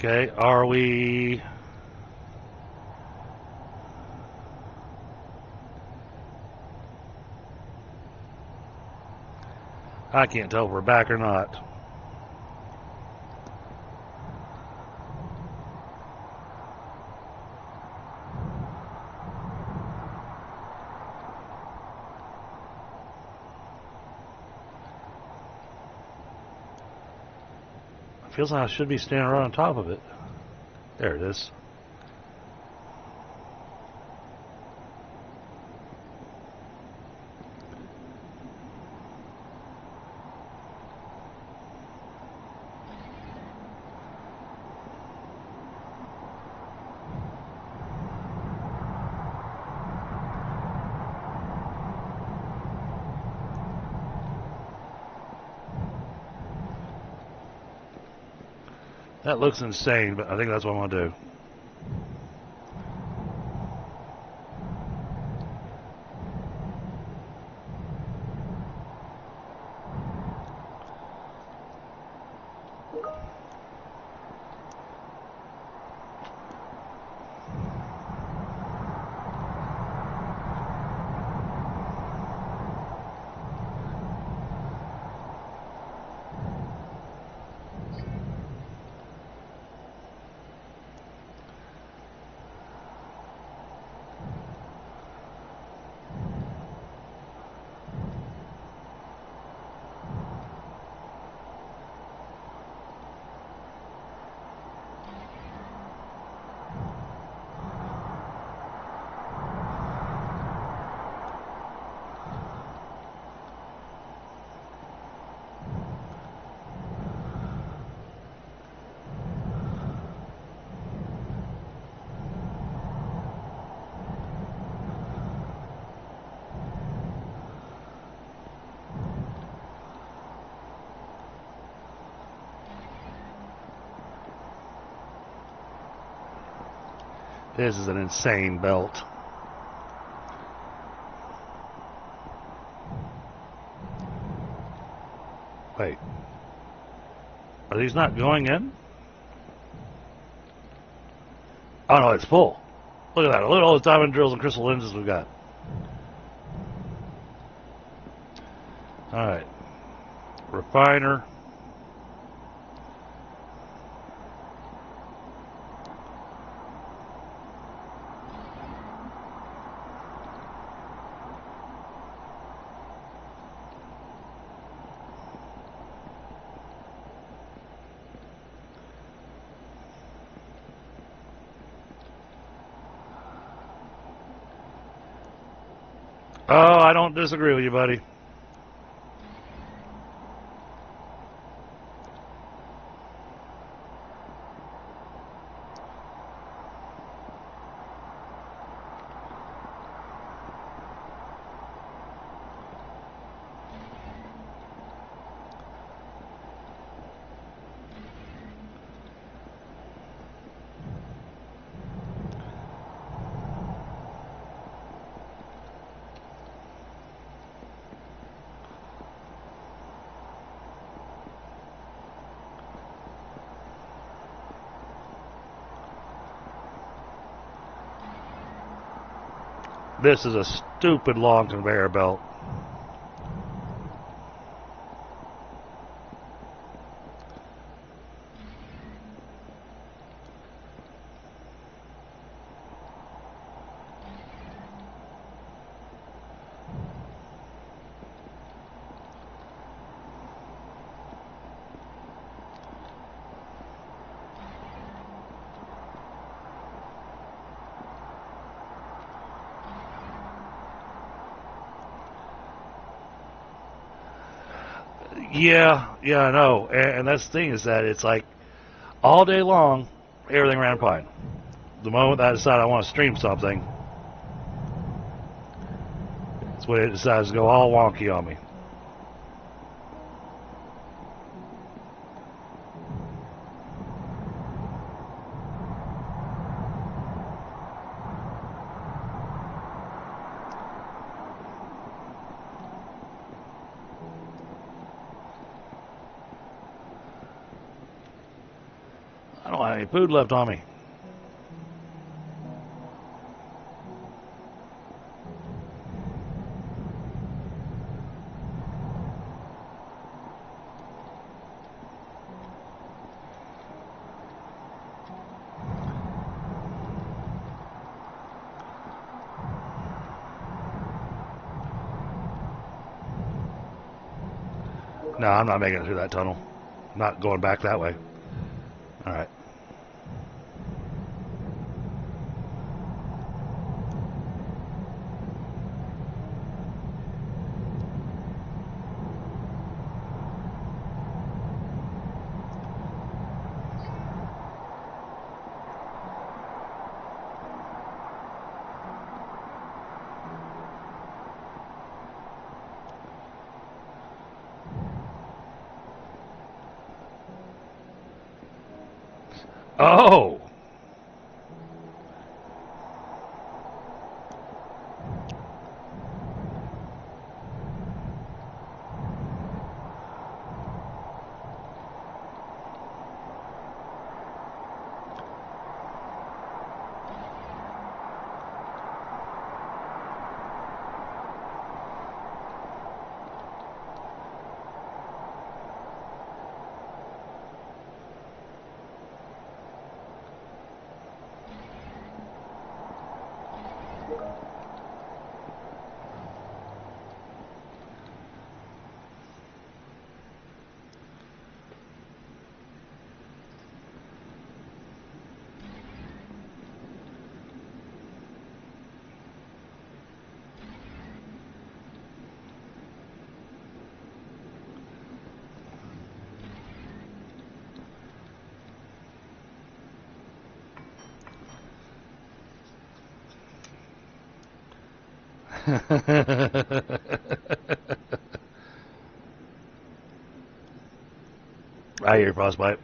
Okay, are we... I can't tell if we're back or not. Feels like I should be standing right on top of it. There it is. That looks insane, but I think that's what I'm going to do. This is an insane belt. Wait. Are these not going in? Oh no, it's full. Look at that. Look at all those diamond drills and crystal lenses we've got. Alright. Refiner. Oh, I don't disagree with you, buddy. This is a stupid long conveyor belt. Yeah, I know. And that's the thing is that it's like all day long, everything ran fine. The moment that I decide I want to stream something, it's when it decides to go all wonky on me. I don't have any food left on me. No, I'm not making it through that tunnel. I'm not going back that way. All right. Oh! I hear frostbite.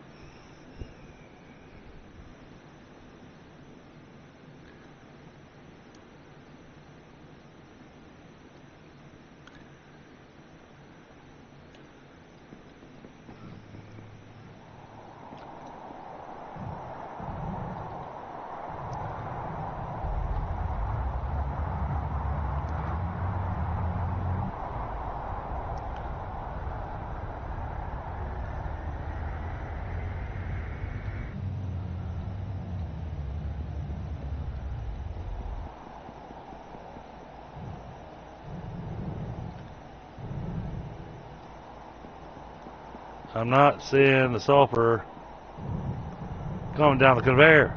I'm not seeing the sulfur coming down the conveyor.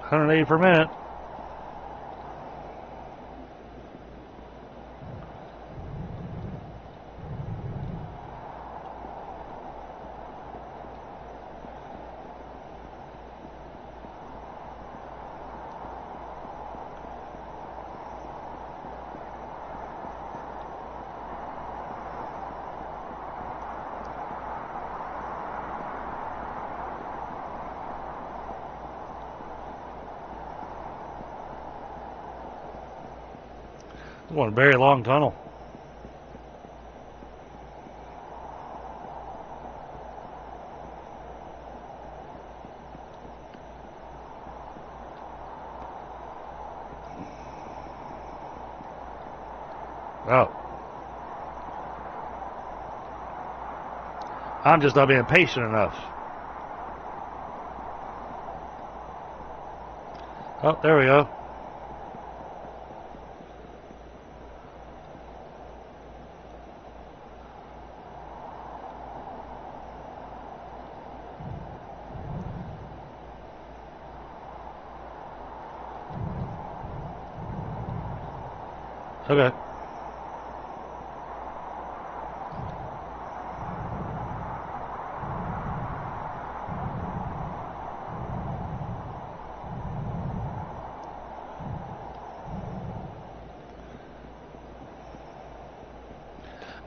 $180 per minute. This one a very long tunnel. Oh. I'm just not being patient enough. Oh, there we go. Okay.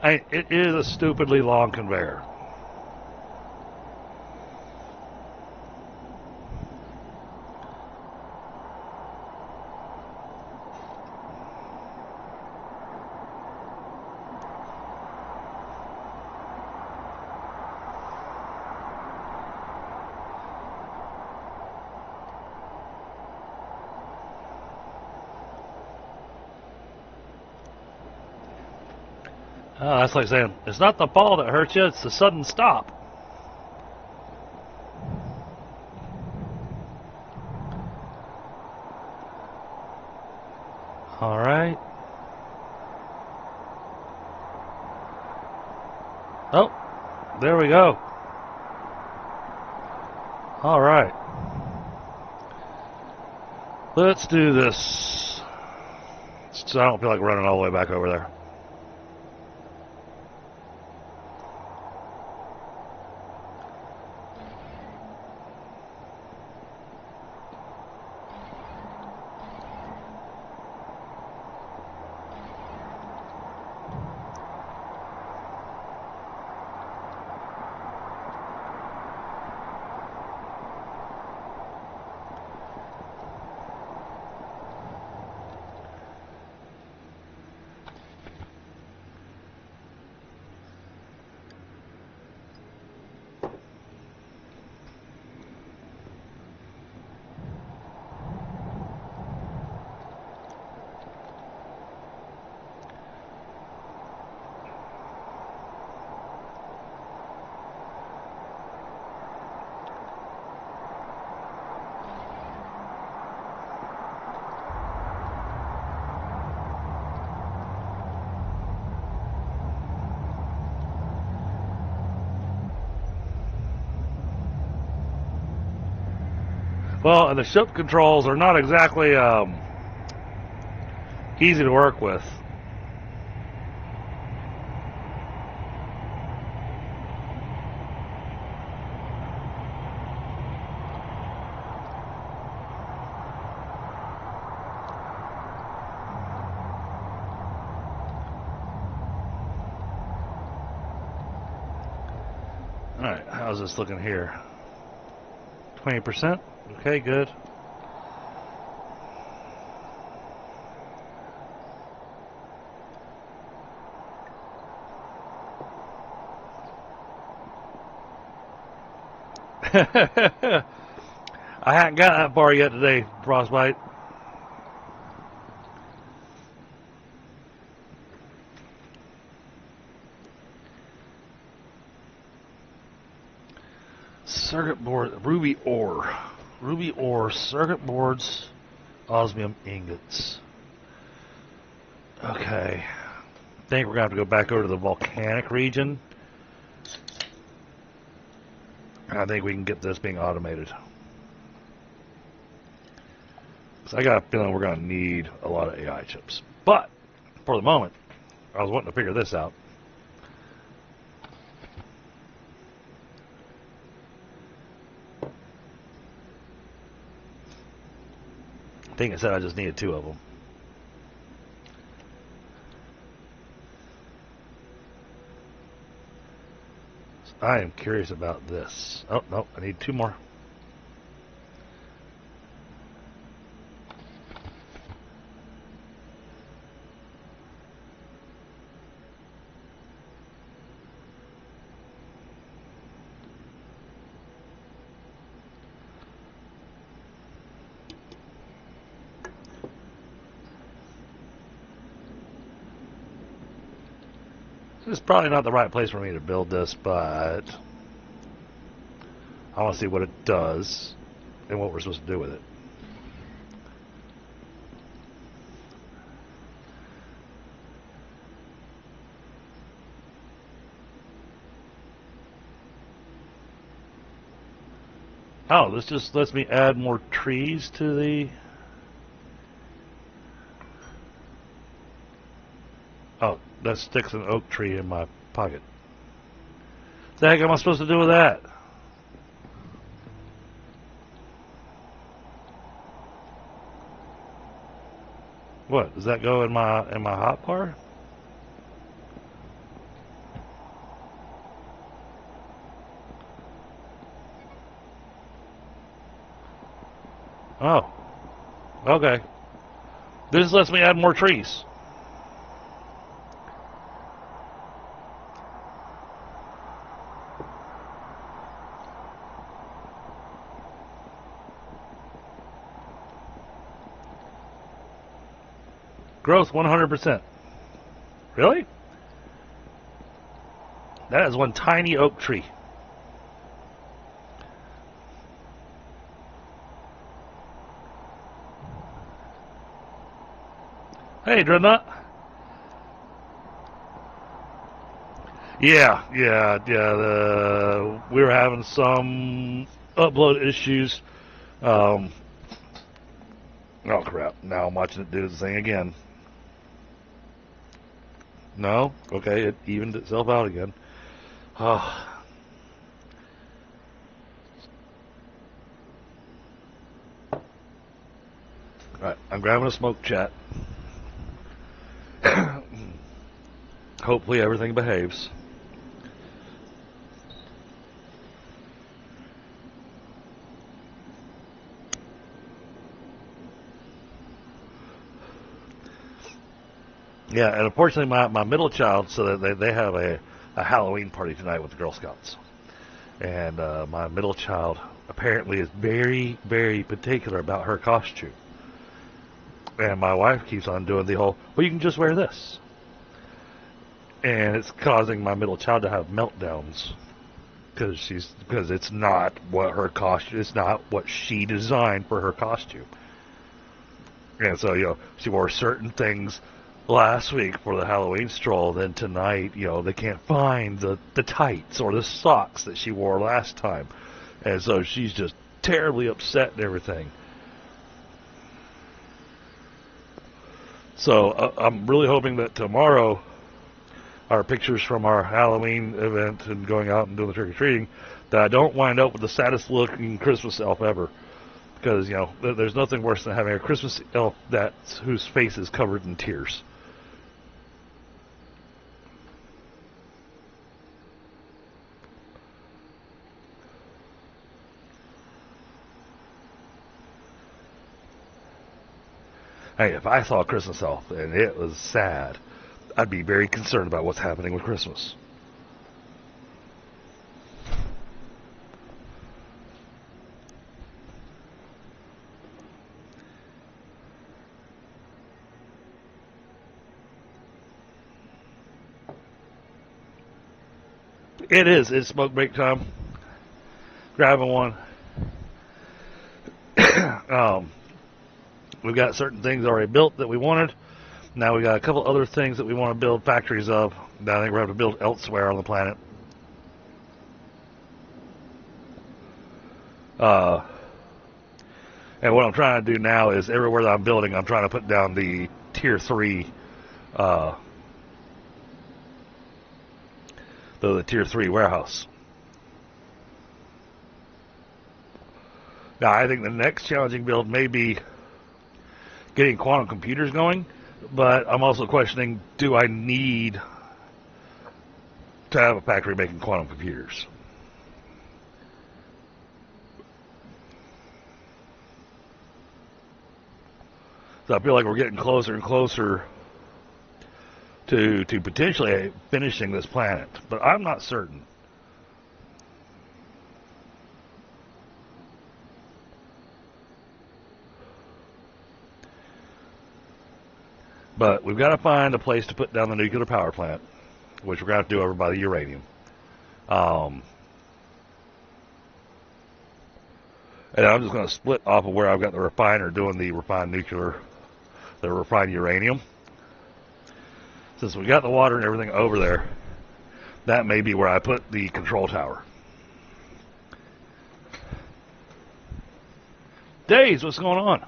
It is a stupidly long conveyor. Oh, that's like saying, it's not the fall that hurts you, it's the sudden stop. All right. Oh, there we go. All right. Let's do this. So I don't feel like running all the way back over there. Well, and the ship controls are not exactly easy to work with. All right, how's this looking here? 20%? Okay, good. I haven't got that far yet today, Frostbite. Circuit board, ruby ore. Ruby ore, circuit boards, osmium ingots. Okay. I think we're going to have to go back over to the volcanic region. I think we can get this being automated. So I got a feeling we're going to need a lot of AI chips. But, for the moment, I was wanting to figure this out. I think it said I just needed 2 of them. So I am curious about this. Oh, no, I need 2 more. It's probably not the right place for me to build this, but I want to see what it does and what we're supposed to do with it. Oh, this just lets me add more trees to the... Oh, that sticks an oak tree in my pocket. What the heck am I supposed to do with that? What, does that go in my hotbar? Oh, okay. This lets me add more trees. Growth 100%. Really? That is one tiny oak tree. Hey, Dreadnought. Yeah. We were having some upload issues. Oh crap! Now I'm watching it do the thing again. No, okay, it evened itself out again. Oh. Alright, I'm grabbing a smoke chat. Hopefully everything behaves. Yeah, and unfortunately my middle child, so that they have a Halloween party tonight with the Girl Scouts. And my middle child apparently is very, very particular about her costume. And my wife keeps on doing the whole, well, you can just wear this. And it's causing my middle child to have meltdowns. Because it's not what her costume, it's not what she designed for her costume. And so, she wore certain things last week for the Halloween stroll, then tonight, they can't find the tights or the socks that she wore last time. And so she's just terribly upset and everything. So I'm really hoping that tomorrow our pictures from our Halloween event and going out and doing the trick-or-treating, that I don't wind up with the saddest looking Christmas elf ever. Because, there's nothing worse than having a Christmas elf whose face is covered in tears. Hey, if I saw a Christmas elf and it was sad, I'd be very concerned about what's happening with Christmas. It is. It's smoke break time. Grabbing one. We've got certain things already built that we wanted. Now we got a couple other things that we want to build factories of that I think we're going to build elsewhere on the planet. And what I'm trying to do now is everywhere that I'm building, I'm trying to put down the tier 3, the tier 3 warehouse. Now I think the next challenging build may be getting quantum computers going, but I'm also questioning, do I need to have a factory making quantum computers? So I feel like we're getting closer and closer to potentially finishing this planet, but I'm not certain. But we've got to find a place to put down the nuclear power plant. which we're going to have to do over by the uranium. And I'm just going to split off of where I've got the refiner doing the refined nuclear, the refined uranium. Since we got the water and everything over there, that may be where I put the control tower. Days, what's going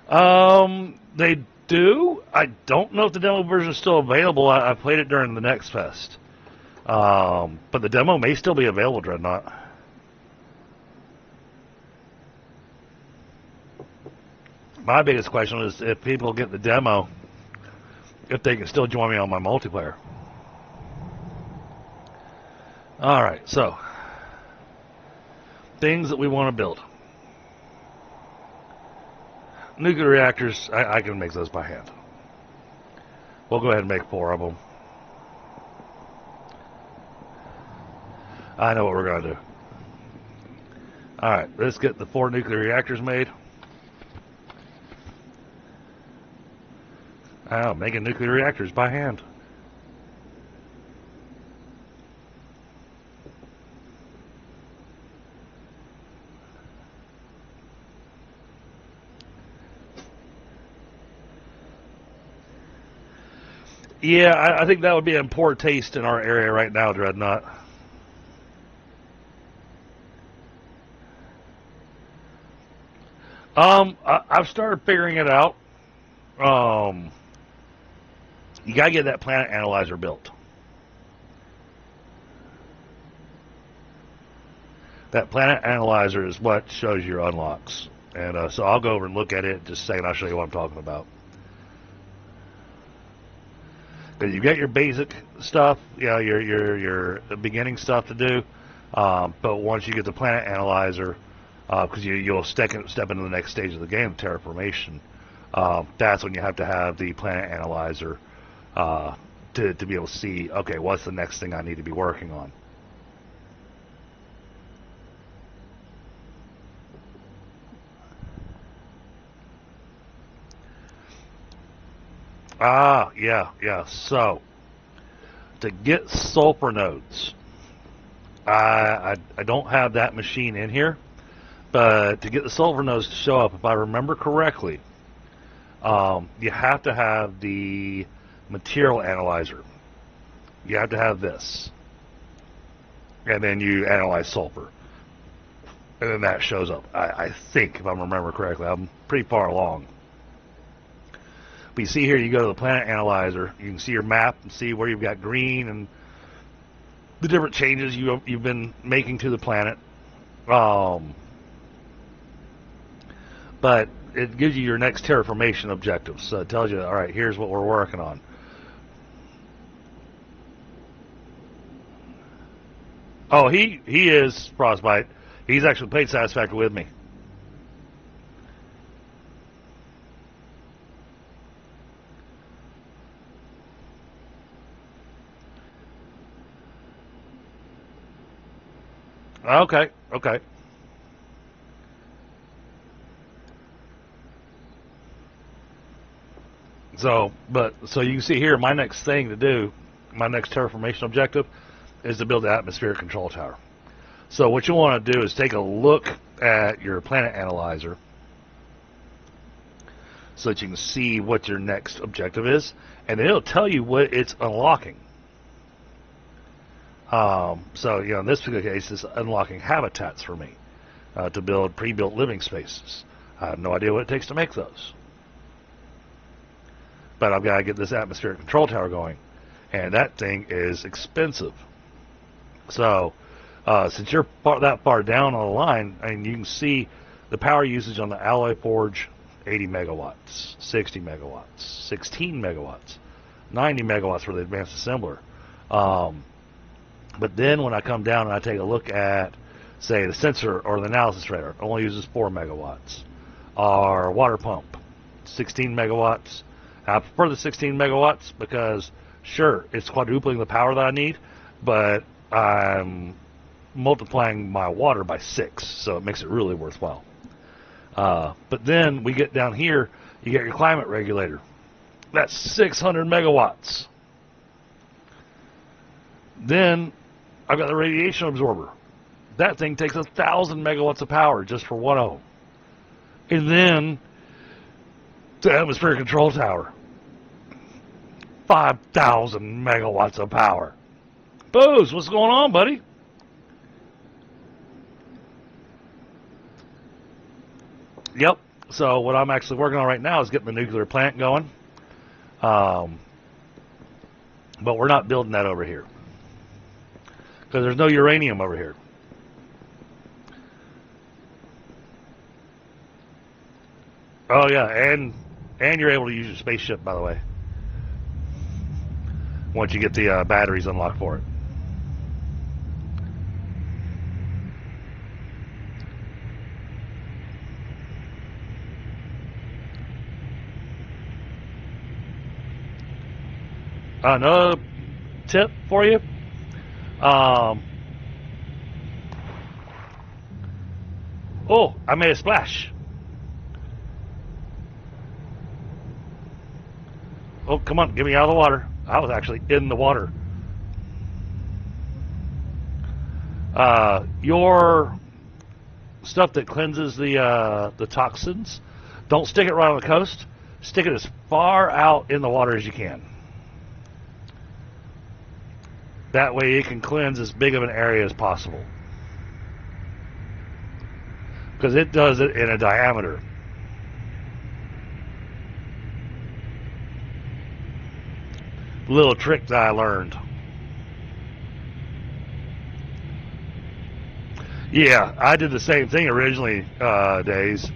on? They do. I don't know if the demo version is still available. I played it during the Next Fest. But the demo may still be available, Dreadnought. My biggest question is if people get the demo, if they can still join me on my multiplayer. Alright, so things that we want to build. Nuclear reactors, I can make those by hand. We'll go ahead and make 4 of them. I know what we're going to do. Alright, let's get the 4 nuclear reactors made. Oh, making nuclear reactors by hand. Yeah, I think that would be in poor taste in our area right now, Dreadnought. I've started figuring it out. You gotta get that planet analyzer built. That planet analyzer is what shows your unlocks. And so I'll go over and look at it, just saying I'll show you what I'm talking about. Because you've got your basic stuff, you know, your beginning stuff to do. But once you get the planet analyzer, because you'll step into the next stage of the game, terraformation, that's when you have to have the planet analyzer to be able to see, okay, what's the next thing I need to be working on. Yeah. So, to get sulfur nodes, I don't have that machine in here, but to get the sulfur nodes to show up, if I remember correctly, you have to have the material analyzer. You have to have this. And then you analyze sulfur. And then that shows up. I think, if I remember correctly. I'm pretty far along. But you see here, you go to the planet analyzer. You can see your map and see where you've got green and the different changes you've been making to the planet. But it gives you your next terraformation objectives. So it tells you, all right, here's what we're working on. Oh, he is Frostbite. He's actually played Satisfactory with me. Okay. So you can see here, my next thing to do, my next terraformation objective, is to build the atmospheric control tower. So what you want to do is take a look at your planet analyzer so that you can see what your next objective is, and then it'll tell you what it's unlocking. So, in this particular case, it's unlocking habitats for me to build pre-built living spaces. I have no idea what it takes to make those. But I've got to get this atmospheric control tower going, and that thing is expensive. So, since you're that far down on the line, I mean, you can see the power usage on the Alloy Forge, 80 megawatts, 60 megawatts, 16 megawatts, 90 megawatts for the advanced assembler. But then when I come down and I take a look at, say, the sensor or the analysis radar, it only uses 4 megawatts. Our water pump, 16 megawatts. I prefer the 16 megawatts because, sure, it's quadrupling the power that I need, but I'm multiplying my water by 6, so it makes it really worthwhile. But then we get down here, you get your climate regulator. That's 600 megawatts. Then I've got the radiation absorber. That thing takes 1,000 megawatts of power just for one of them. And then the atmosphere control tower, 5,000 megawatts of power. Booze, what's going on, buddy? Yep. So what I'm actually working on right now is getting the nuclear plant going. But we're not building that over here because there's no uranium over here. Oh yeah, and you're able to use your spaceship, by the way, once you get the batteries unlocked for it. Another tip for you. Oh, I made a splash. Oh, come on, get me out of the water. I was actually in the water. Your stuff that cleanses the toxins, don't stick it right on the coast. Stick it as far out in the water as you can. That way it can cleanse as big of an area as possible. Because it does it in a diameter. Little trick that I learned. Yeah, I did the same thing originally, Days.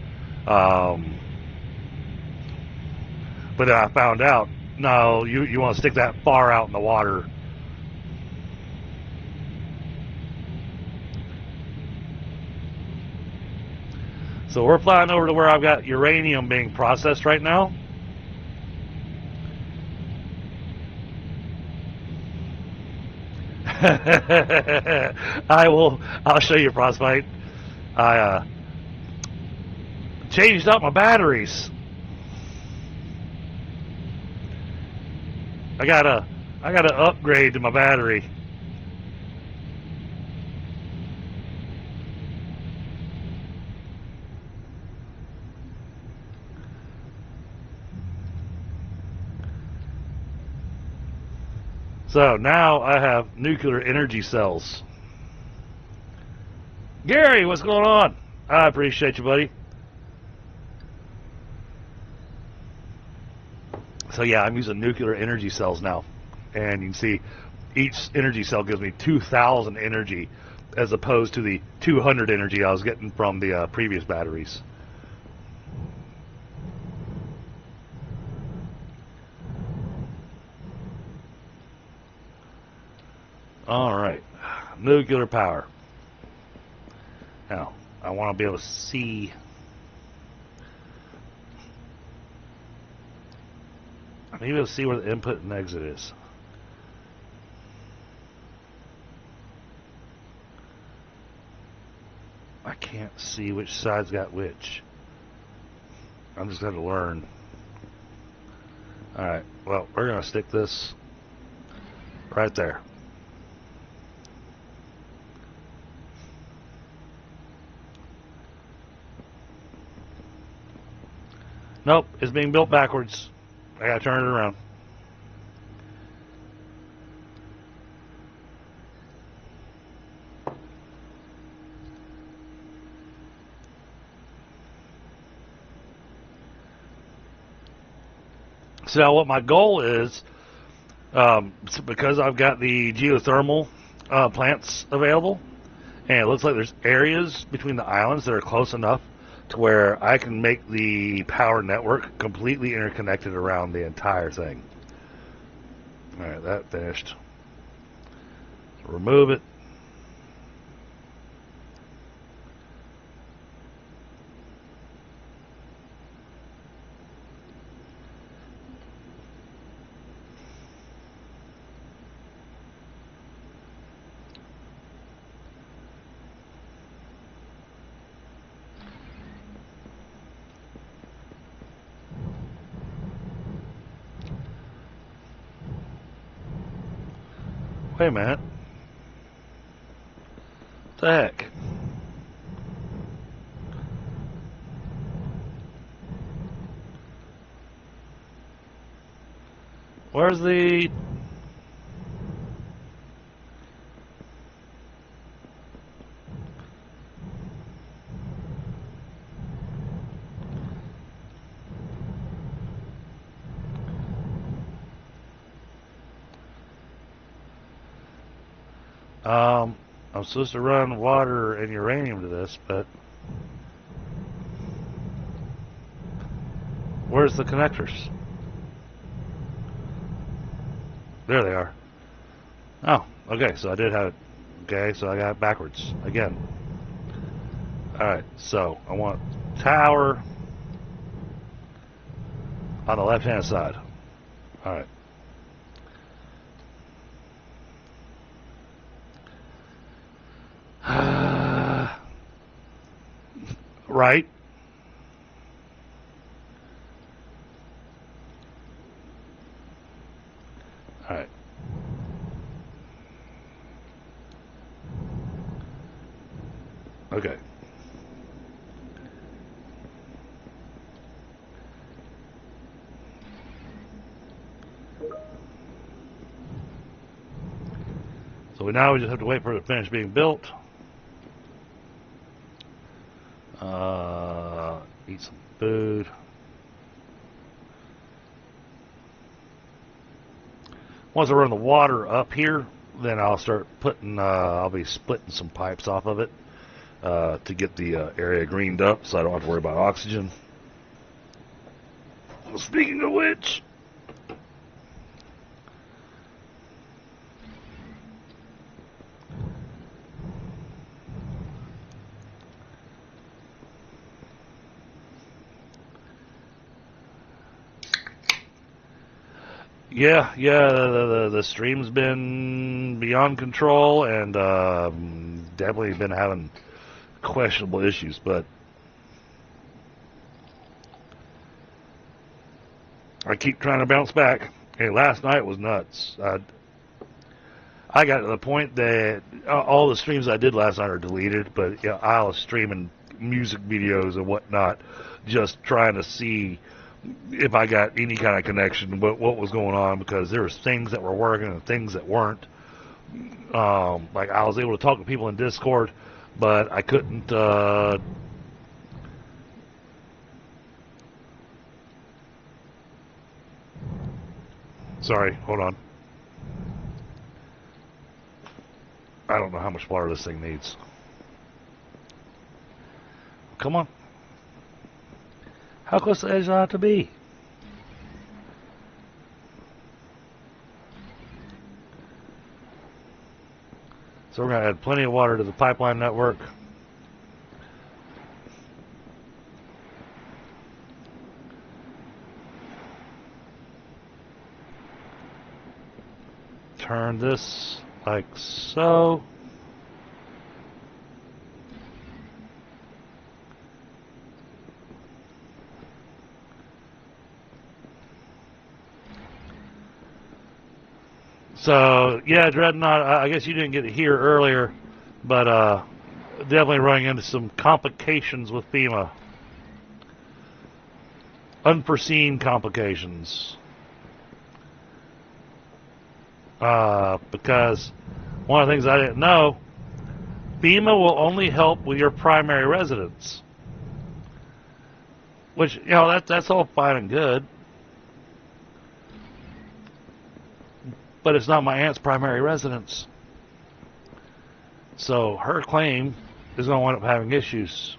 But then I found out, no, you want to stick that far out in the water. So we're flying over to where I've got uranium being processed right now. I'll show you, Frostbite. I changed out my batteries. I gotta upgrade to my battery. So now I have nuclear energy cells. Gary, what's going on? I appreciate you, buddy. So yeah, I'm using nuclear energy cells now. And you can see each energy cell gives me 2,000 energy as opposed to the 200 energy I was getting from the previous batteries. All right, nuclear power. Now, I want to be able to see. I need to be able to see where the input and exit is. I can't see which side's got which. I'm just going to learn. All right, well, we're going to stick this right there. Nope, it's being built backwards. I gotta turn it around. So now what my goal is, because I've got the geothermal plants available, and it looks like there's areas between the islands that are close enough to where I can make the power network completely interconnected around the entire thing. Alright, that finished. So remove it. Wait a minute. What the heck? Where's the... I'm supposed to run water and uranium to this, but where's the connectors? There they are. Oh, okay, so I did have it. Okay, so I got it backwards again. Alright, so I want tower on the left hand side. Alright. Right. Alright. Okay. So now we just have to wait for it to finish being built. Eat some food. Once I run the water up here, then I'll start putting, I'll be splitting some pipes off of it to get the area greened up so I don't have to worry about oxygen. Well, speaking of which, yeah, the stream's been beyond control and definitely been having questionable issues, but I keep trying to bounce back. Hey, last night was nuts. I got to the point that all the streams I did last night are deleted, but yeah, I was streaming music videos and whatnot, just trying to see if I got any kind of connection, what was going on, because there was things that were working and things that weren't. Like I was able to talk to people in Discord, but I couldn't. Sorry, hold on. I don't know how much water this thing needs. Come on. How close to the edge do I have to be? So we're going to add plenty of water to the pipeline network. Turn this like so. So, yeah, Dreadnought, I guess you didn't get to hear earlier, but definitely running into some complications with FEMA. Unforeseen complications. Because one of the things I didn't know, FEMA will only help with your primary residence. Which, you know, that's all fine and good. But it's not my aunt's primary residence. So her claim is going to wind up having issues.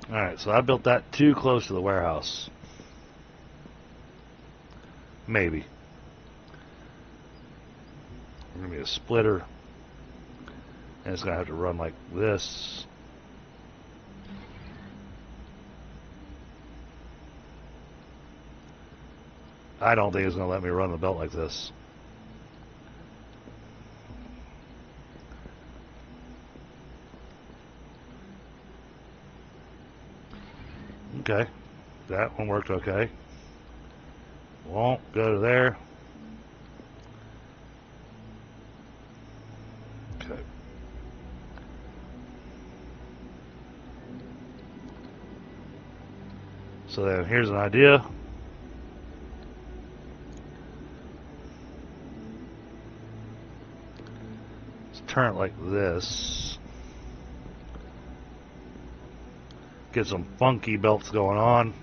Alright, so I built that too close to the warehouse. Maybe. We're going to be a splitter. And it's going to have to run like this. I don't think it's going to let me run the belt like this. Okay, that one worked okay. Won't go to there. Okay. So then here's an idea. Let's turn it like this. Get some funky belts going on.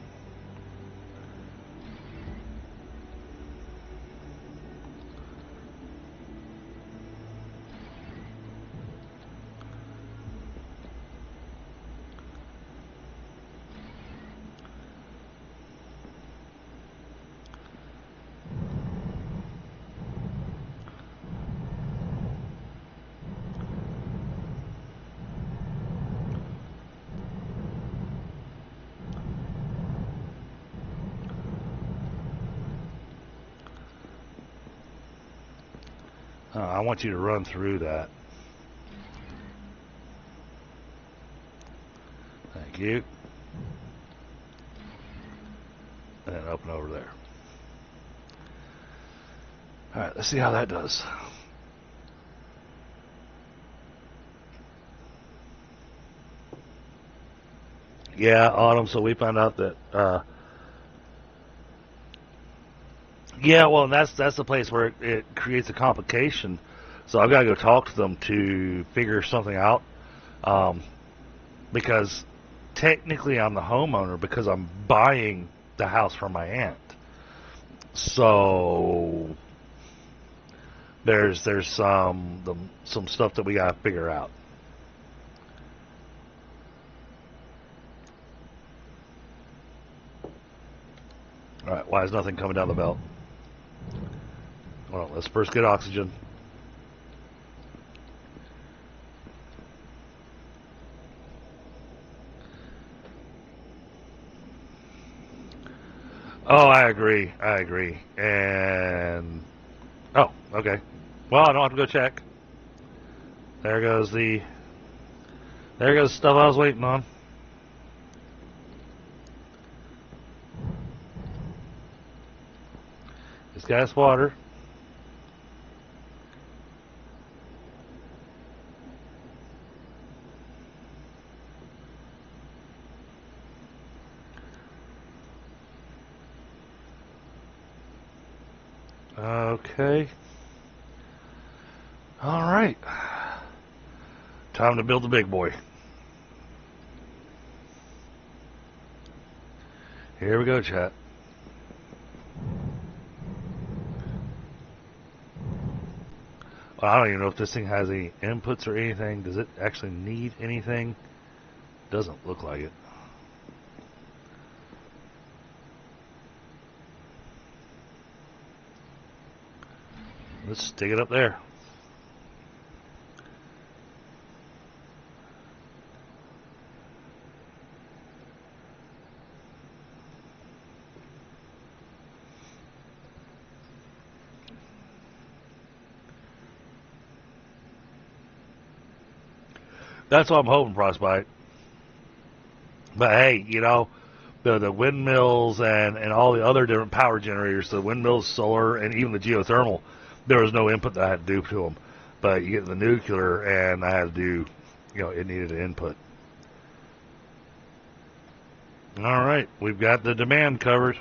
I want you to run through that. Thank you. And then open over there. Alright, let's see how that does. Yeah, autumn, so we found out that yeah, well, that's the place where it creates a complication. So I've got to go talk to them to figure something out. Because technically I'm the homeowner because I'm buying the house from my aunt. So there's some stuff that we got to figure out. All right, why is nothing coming down the belt? Well, let's first get oxygen. Oh, I agree. And oh, okay. Well, I don't have to go check. There goes the stuff I was waiting on. It's gas, water. Okay. All right. Time to build the big boy. Here we go, chat. Well, I don't even know if this thing has any inputs or anything. Does it actually need anything? Doesn't look like it. Let's stick it up there. That's what I'm hoping, Frostbite. But hey, you know, the windmills and all the other different power generators, the windmills, solar, and even the geothermal, there was no input that I had to do to them. But you get the nuclear, and I had to do, you know, it needed an input. All right, we've got the demand covered.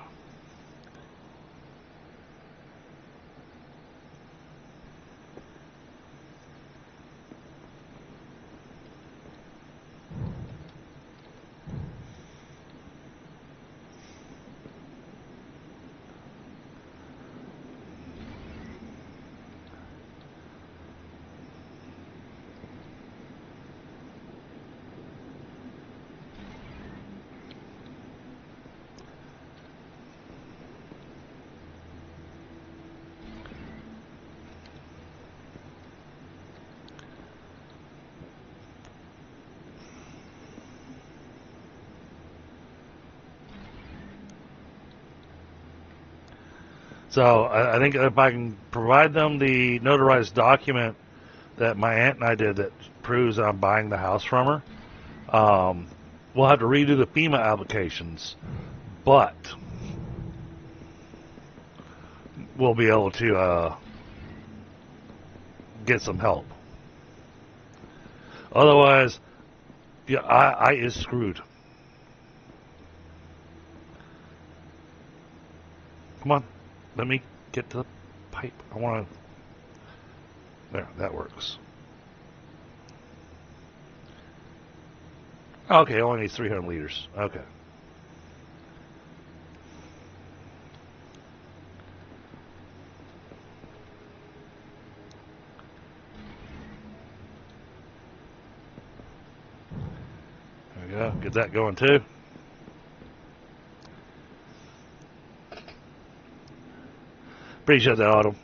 So I think if I can provide them the notarized document that my aunt and I did that proves I'm buying the house from her, we'll have to redo the FEMA applications, but we'll be able to get some help. Otherwise, yeah, I is screwed. Come on, let me get to the pipe. I want to. There, that works. Okay, only needs 300 liters. Okay. There we go. Get that going too. Appreciate that, Autumn.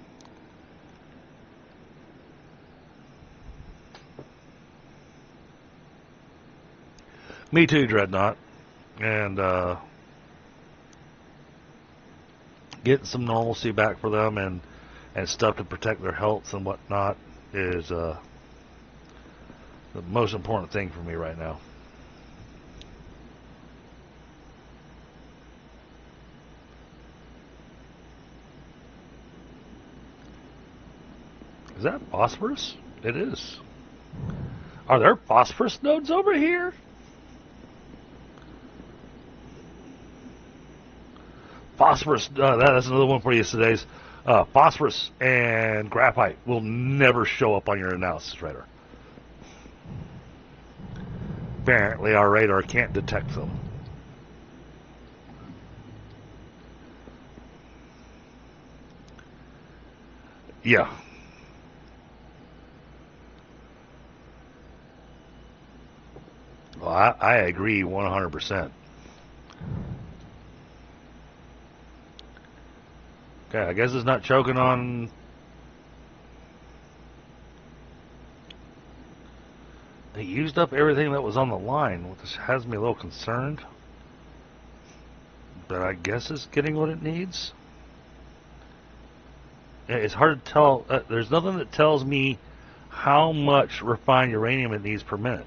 Me too, Dreadnought. And getting some normalcy back for them and stuff to protect their health and whatnot is the most important thing for me right now. Is that phosphorus? It is. Are there phosphorus nodes over here? Phosphorus, that's another one for you today's. Phosphorus and graphite will never show up on your analysis radar. Apparently our radar can't detect them. Yeah. Well, I agree 100%. Okay, I guess it's not choking on. They used up everything that was on the line, which has me a little concerned. But I guess it's getting what it needs. It's hard to tell. There's nothing that tells me how much refined uranium it needs per minute.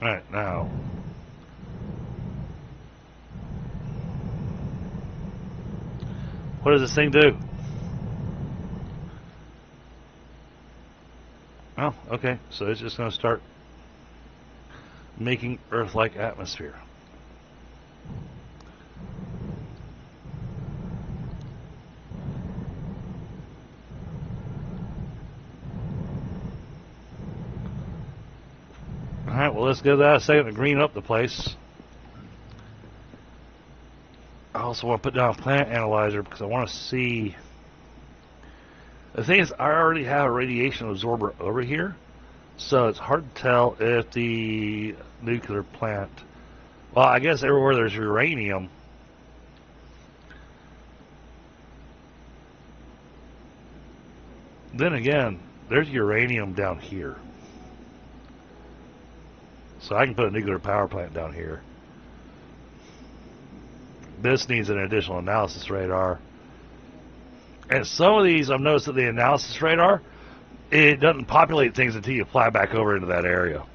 Alright, now. What does this thing do? Oh, okay. So it's just going to start making Earth-like atmosphere. Alright, well, let's give that a second to green up the place. I also want to put down a plant analyzer because I want to see. The thing is, I already have a radiation absorber over here, so it's hard to tell if the nuclear plant. Well, I guess everywhere there's uranium. Then again, there's uranium down here. So I can put a nuclear power plant down here. This needs an additional analysis radar. And some of these, I've noticed that the analysis radar, it doesn't populate things until you fly back over into that area.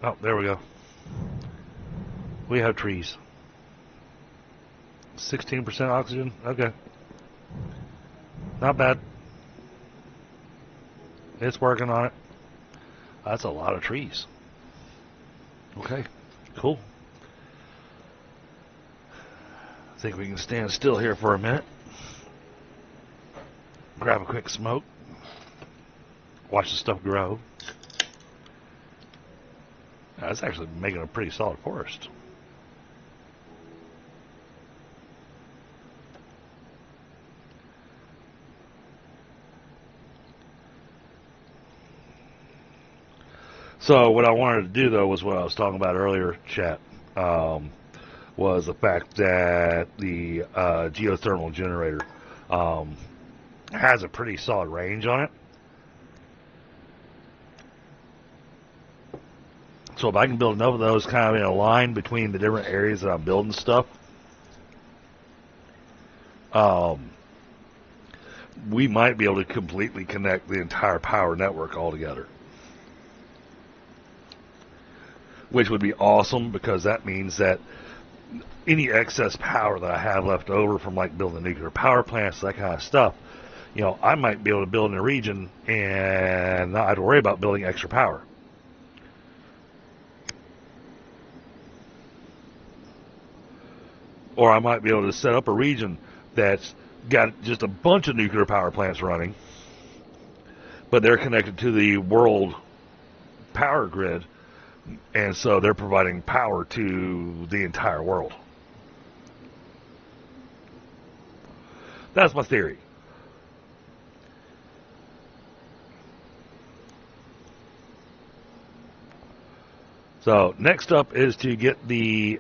Oh, there we go. We have trees. 16% oxygen. Okay. Not bad. It's working on it. That's a lot of trees. Okay. Cool. I think we can stand still here for a minute. Grab a quick smoke. Watch the stuff grow. That's actually making a pretty solid forest. So what I wanted to do, though, was what I was talking about earlier, chat. was the fact that the geothermal generator has a pretty solid range on it. So if I can build enough of those kind of in a line between the different areas that I'm building stuff, we might be able to completely connect the entire power network all together. Which would be awesome, because that means that any excess power that I have left over from like building nuclear power plants, that kind of stuff, you know, I might be able to build in a region and not have to worry about building extra power. Or I might be able to set up a region that's got just a bunch of nuclear power plants running, but they're connected to the world power grid, and so they're providing power to the entire world. That's my theory. So next up is to get the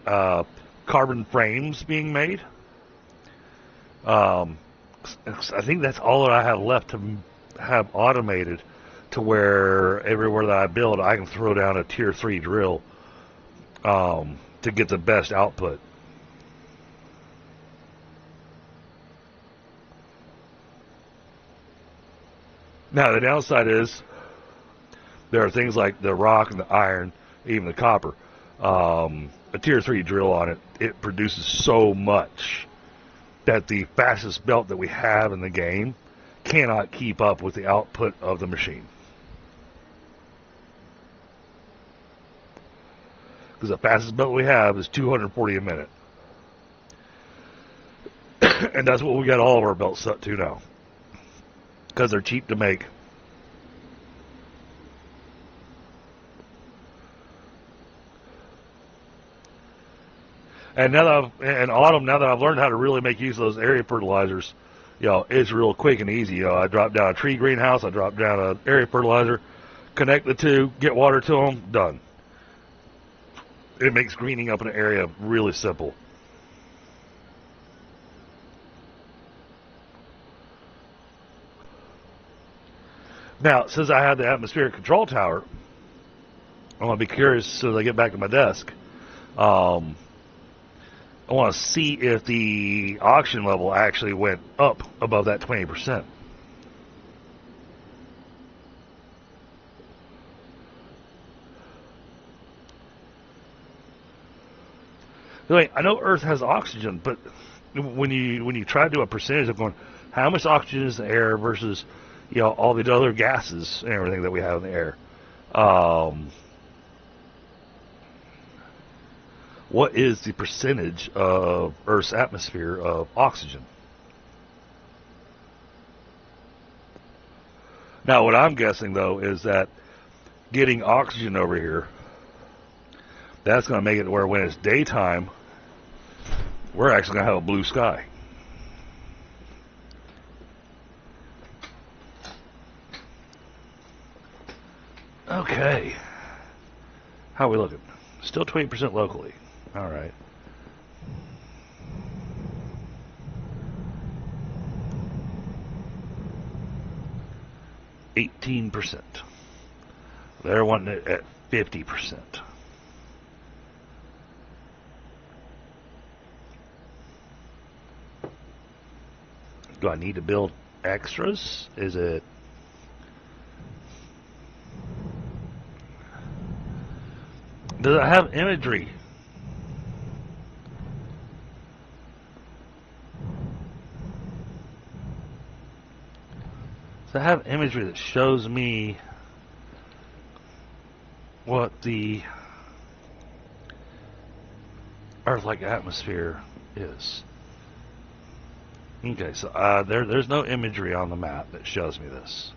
carbon frames being made. I think that's all that I have left to have automated, to where everywhere that I build, I can throw down a tier 3 drill to get the best output. Now the downside is there are things like the rock and the iron, even the copper. A tier 3 drill on it, it produces so much that the fastest belt that we have in the game cannot keep up with the output of the machine. Because the fastest belt we have is 240 a minute. And that's what we got all of our belts set to now, because they're cheap to make. And now that in autumn, now that I've learned how to really make use of those area fertilizers, you know, it's real quick and easy. You know, I drop down a tree greenhouse, I drop down an area fertilizer, connect the two, get water to them, done. It makes greening up an area really simple. Now, since I have the atmospheric control tower, I'm going to be curious as I get back to my desk. I want to see if the oxygen level actually went up above that 20%. I know Earth has oxygen, but when you try to do a percentage of going, how much oxygen is in the air versus, you know, all the other gases and everything that we have in the air, what is the percentage of Earth's atmosphere of oxygen? Now, what I'm guessing, though, is that getting oxygen over here, that's going to make it to where when it's daytime, we're actually going to have a blue sky. Okay. How are we looking? Still 20% locally. All right. %. They're wanting it at 50%. Do I need to build extras? Is it... Does it have imagery? Does it have imagery that shows me what the Earth-like atmosphere is? Okay, so there's no imagery on the map that shows me this.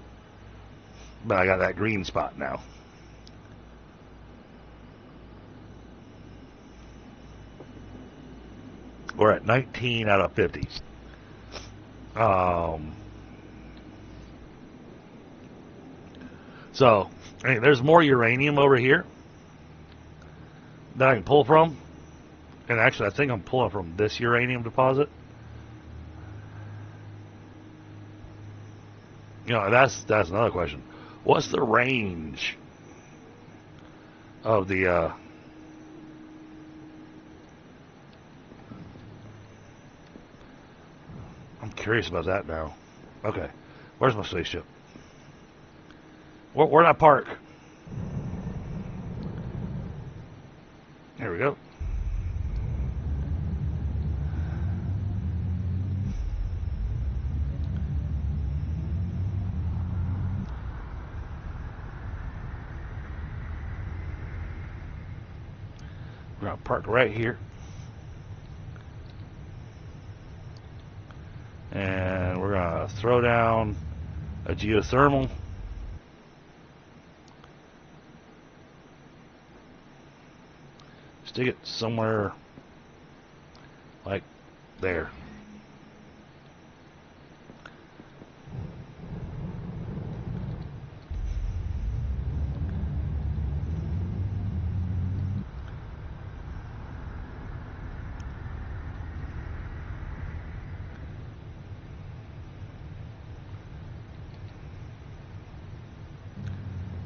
But I got that green spot now. We're at 19 out of 50. So, there's more uranium over here that I can pull from. And actually, I think I'm pulling from this uranium deposit. You know, that's another question. What's the range of the I'm curious about that now. Okay. Where's my spaceship? Where'd I park? There we go. We're going to park right here. And we're going to throw down a geothermal. Stick it somewhere like there.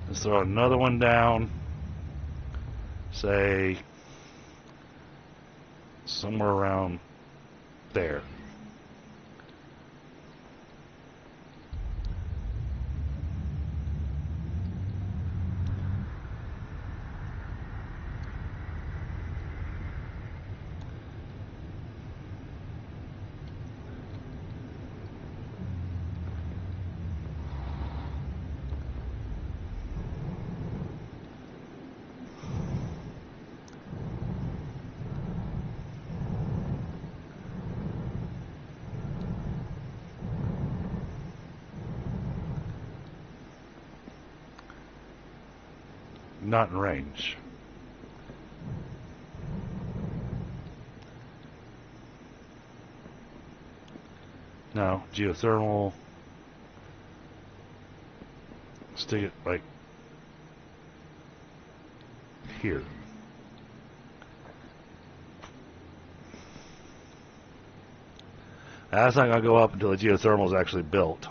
Let's throw another one down, say somewhere around there. Not in range. No, geothermal. Stick it like here. That's not going to go up until the geothermal is actually built.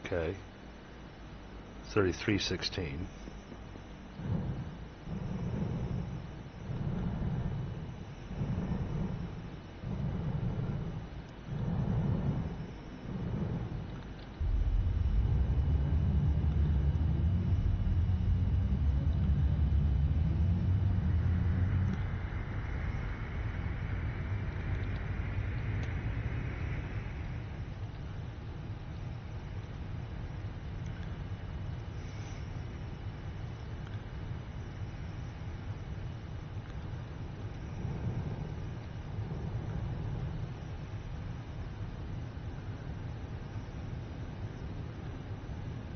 Okay. 3316.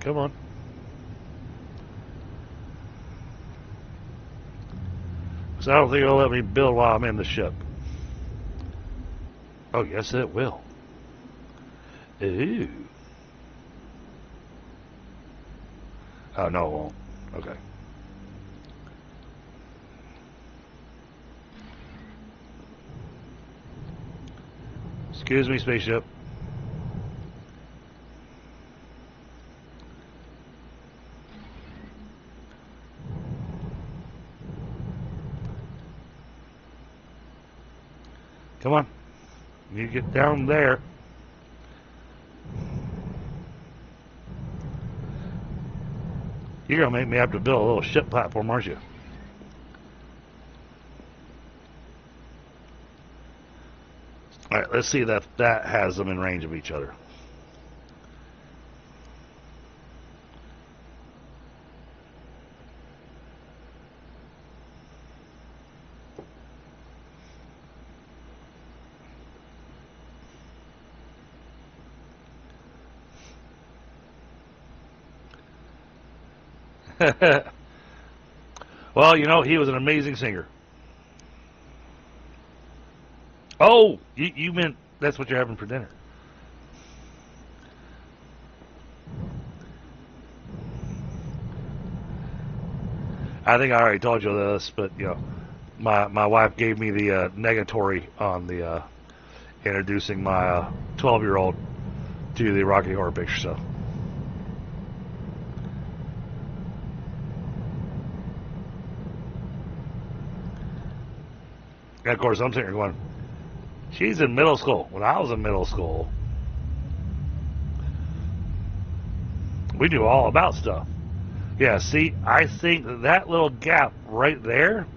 Come on. So I don't think it'll let me build while I'm in the ship. Oh, yes, it will. Ooh. Oh, no, it won't. Okay. Excuse me, spaceship. Come on. You get down there. You're going to make me have to build a little ship platform, aren't you? All right, let's see that has them in range of each other. Well, you know, he was an amazing singer. Oh, you meant that's what you're having for dinner. I think I already told you this, but you know, my wife gave me the negatory on the introducing my 12-year-old to the Rocky Horror Picture Show. And of course, I'm sitting here going, she's in middle school. When I was in middle school, we knew all about stuff. Yeah, see, I think that little gap right there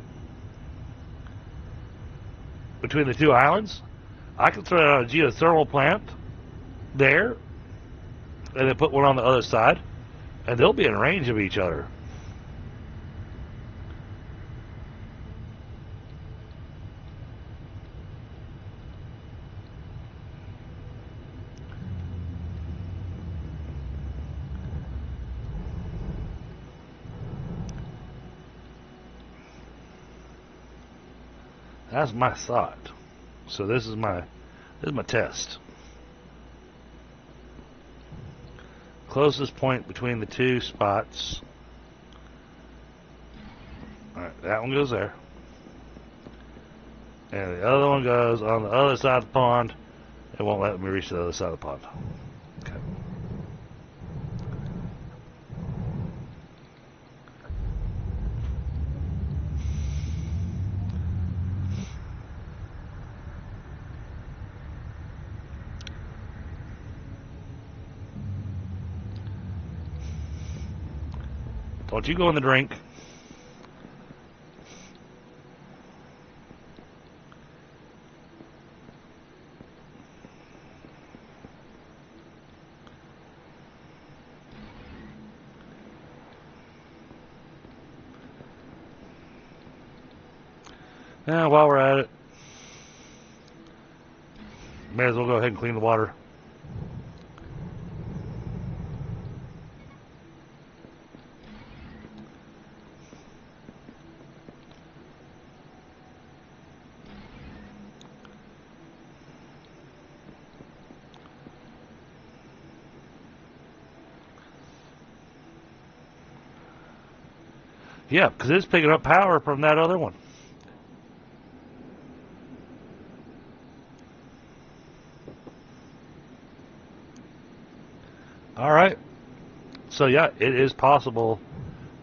between the two islands, I could throw out a geothermal plant there and then put one on the other side, and they'll be in range of each other. That's my thought. So this is my test. Closest point between the two spots. Alright, that one goes there. And the other one goes on the other side of the pond. It won't let me reach the other side of the pond. Okay. Don't you go in the drink. Now, while we're at it, may as well go ahead and clean the water. Yeah, because it's picking up power from that other one. All right. So, yeah, it is possible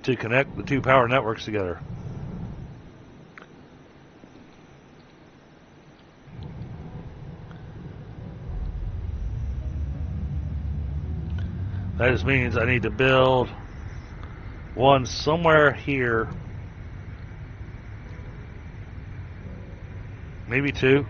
to connect the two power networks together. That just means I need to build one somewhere here, maybe two.